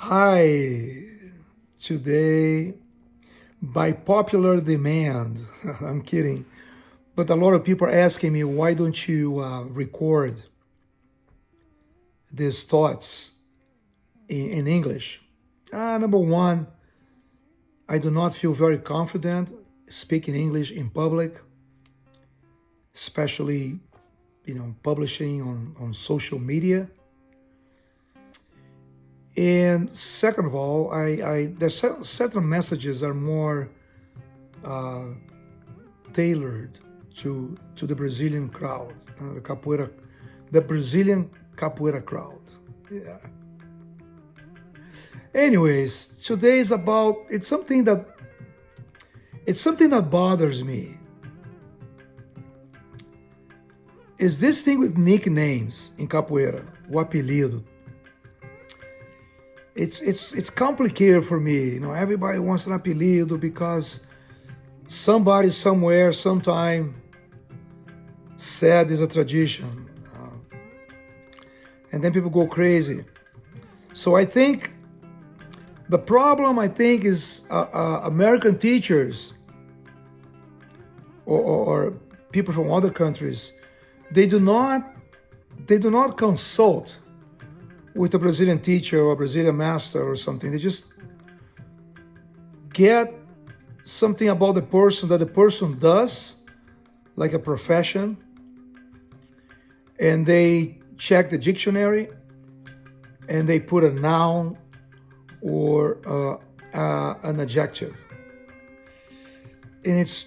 Hi, today, by popular demand, I'm kidding, but a lot of people are asking me, why don't you record these thoughts in English? Number one, I do not feel very confident speaking English in public, especially, publishing on social media. And second of all, there's certain messages are more tailored to the Brazilian crowd, the Brazilian capoeira crowd. Yeah. Anyways, today is about it's something that bothers me. Is this thing with nicknames in capoeira, o apelido. It's complicated for me. Everybody wants an apelido because somebody somewhere sometime said it's a tradition, and then people go crazy. So I think the problem is American teachers or people from other countries. They do not consult with a Brazilian teacher or a Brazilian master or something. They just get something about the person that the person does, like a profession, and they check the dictionary and they put a noun or an adjective. And it's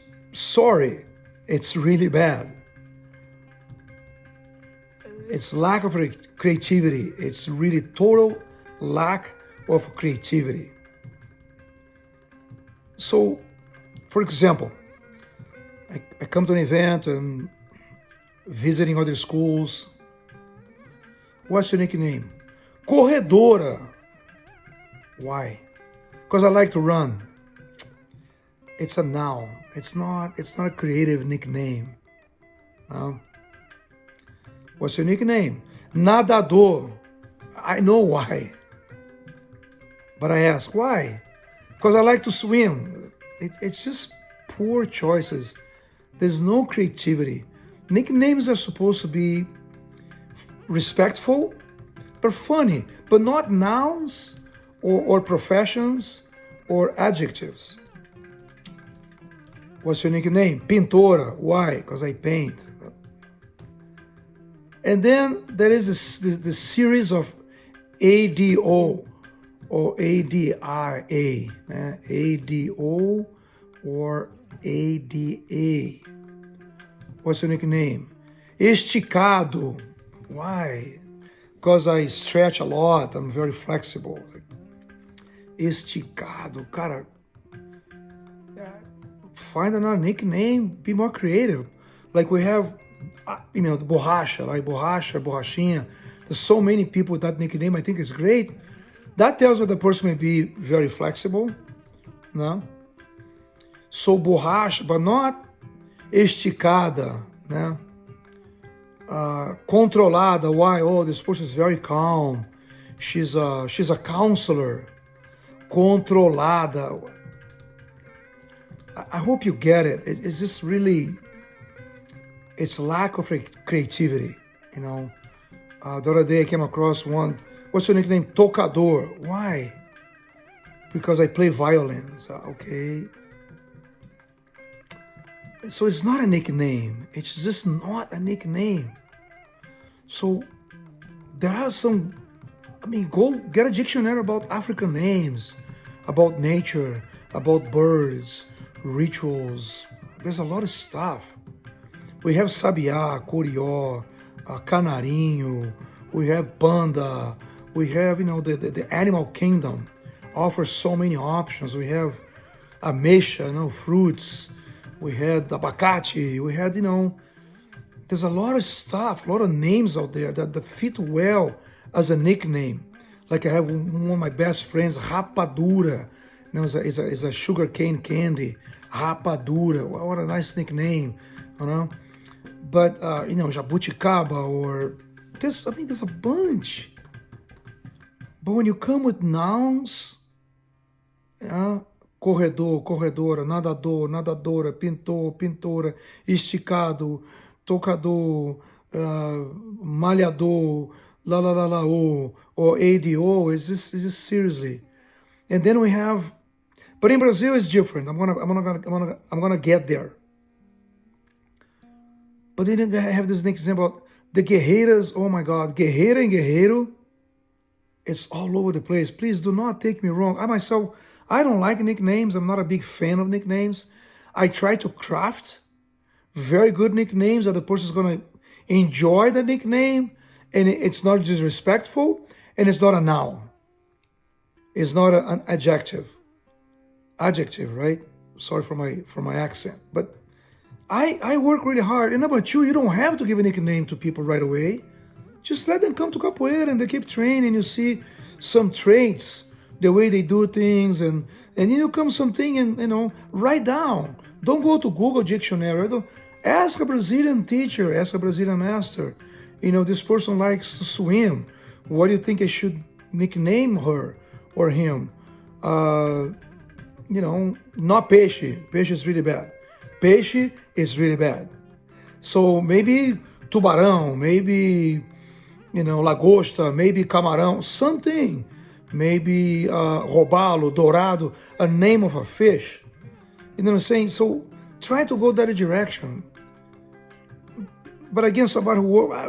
really bad. It's lack of creativity. It's really total lack of creativity. So, for example, I come to an event and visiting other schools. What's your nickname? Corredora. Why? Because I like to run. It's a noun. It's not a creative nickname. No? What's your nickname? Nadador. I know why. But I ask, why? Because I like to swim. It's just poor choices. There's no creativity. Nicknames are supposed to be respectful, but funny, but not nouns or professions or adjectives. What's your nickname? Pintora. Why? Because I paint. And then there is this series of ADO or ADIA, ADO or ADA. What's your nickname? Esticado. Why? Because I stretch a lot. I'm very flexible. Esticado. Cara, find another nickname. Be more creative. Like we have, the borracha, like borracha, borrachinha. There's so many people with that nickname. I think it's great. That tells me the person may be very flexible. No? So borracha, but not esticada. Né? Controlada. Why? Oh, this person is very calm. She's a counselor. Controlada. I hope you get it. It's just really, it's lack of creativity. The other day I came across one. What's your nickname? Tocador. Why? Because I play violins. Okay. So it's not a nickname. It's just not a nickname. So there are some, go get a dictionary about African names, about nature, about birds, rituals. There's a lot of stuff. We have sabiá, corió, canarinho, we have panda, we have, the animal kingdom offers so many options. We have ameixa, fruits, we had abacate, we had, there's a lot of stuff, a lot of names out there that fit well as a nickname. Like I have one of my best friends, Rapadura, it's a sugar cane candy, Rapadura, what a nice nickname, But, jabuticaba or there's a bunch. But when you come with nouns, corredor, corredora, nadador, nadadora, pintor, pintora, esticado, tocador, malhador, la la la la o, or ADO, is this seriously? And then we have, but in Brazil it's different. I'm gonna get there. But then I have this next example about the guerreiras. Oh my God, guerreira and guerreiro. It's all over the place. Please do not take me wrong. I myself, I don't like nicknames. I'm not a big fan of nicknames. I try to craft very good nicknames that the person's gonna enjoy the nickname, and it's not disrespectful, and it's not a noun. It's not an adjective. Adjective, right? Sorry for my accent, but I work really hard. And number two, you don't have to give a nickname to people right away. Just let them come to capoeira and they keep training. You see some traits, the way they do things, and you come something and write down. Don't go to Google Dictionary. Don't, ask a Brazilian teacher, ask a Brazilian master. This person likes to swim. What do you think I should nickname her or him? Not peixe. Peixe is really bad. Peixe is really bad. So maybe tubarão, maybe lagosta, maybe camarão, something. Maybe robalo, dourado, a name of a fish. You know what I'm saying? So try to go that direction. But again, somebody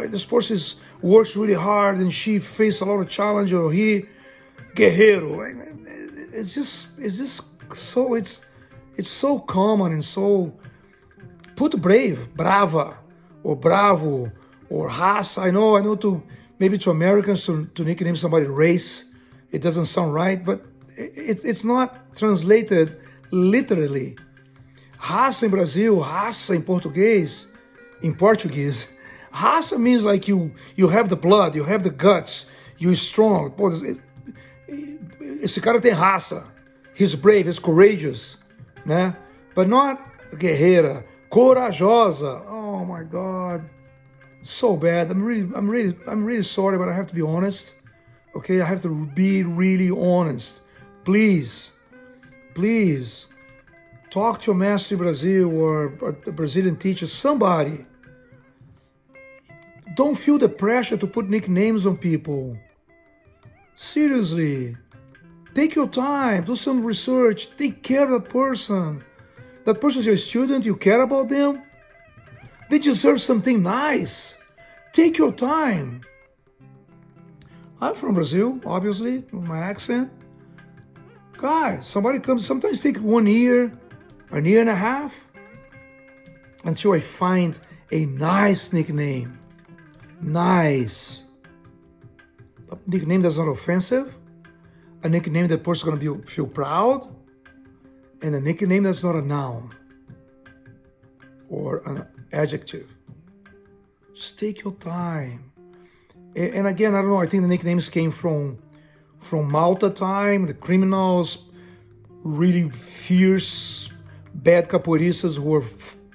this person works really hard and she faced a lot of challenge, or he, guerreiro. It's just so it's so common and so. Put brave, brava, or bravo, or raça. I know to Americans to nickname somebody race, it doesn't sound right, but it's not translated literally. Raça in Brazil, raça in Portuguese. Raça means like you have the blood, you have the guts, you're strong. Esse cara tem raça. He's brave, he's courageous, né? But not guerreira, corajosa. Oh my God, so bad. I'm really sorry, but I have to be honest. Okay, I have to be really honest. Please, talk to a master in Brazil or a Brazilian teacher, somebody. Don't feel the pressure to put nicknames on people. Seriously, take your time, do some research, take care of that person. That person is your student, you care about them. They deserve something nice. Take your time. I'm from Brazil, obviously, with my accent. Guys, somebody comes, sometimes take 1 year, a year and a half, until I find a nice nickname. Nice. A nickname that's not offensive. A nickname that person's gonna feel proud. And a nickname that's not a noun or an adjective. Just take your time. And again, I don't know, I think the nicknames came from Malta time, the criminals, really fierce, bad capoeiristas who were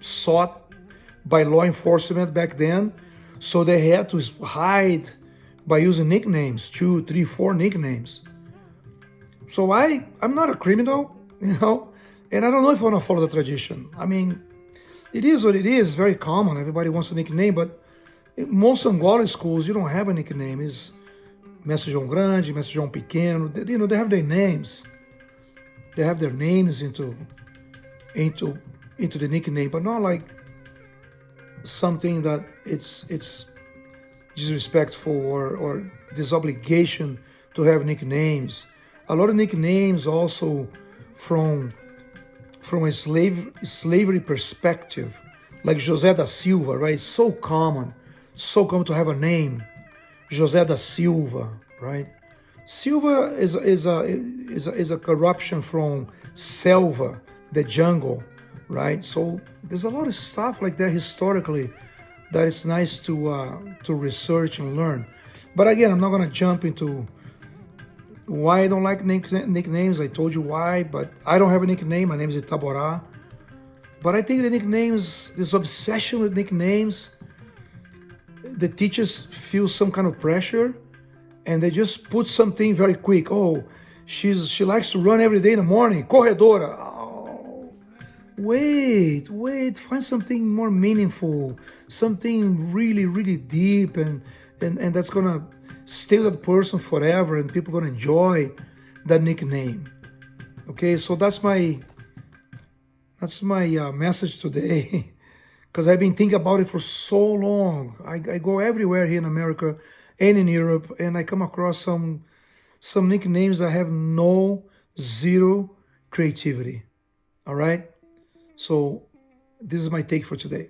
sought by law enforcement back then. So they had to hide by using nicknames, 2, 3, 4 nicknames. So I'm not a criminal, and I don't know if I want to follow the tradition. I mean, it is what it is, very common. Everybody wants a nickname, but in most Angolan schools, you don't have a nickname. It's Mestre João Grande, Mestre João Pequeno. They have their names. They have their names into the nickname, but not like something that it's disrespectful or this obligation to have nicknames. A lot of nicknames also from a slavery perspective, like José da Silva, right? So common to have a name, José da Silva, right? Silva is a corruption from selva, the jungle, right? So there's a lot of stuff like that historically that is nice to research and learn. But again, I'm not gonna jump into why I don't like nicknames. I told you why, but I don't have a nickname. My name is Itaborá. But I think the nicknames, this obsession with nicknames, the teachers feel some kind of pressure, and they just put something very quick. Oh, she likes to run every day in the morning. Corredora. Oh, wait. Find something more meaningful, something really, really deep, and that's gonna stay with that person forever, and people gonna enjoy that nickname. Okay, so that's my message today. Because I've been thinking about it for so long. I go everywhere here in America and in Europe, and I come across some nicknames that have zero creativity. All right. So this is my take for today.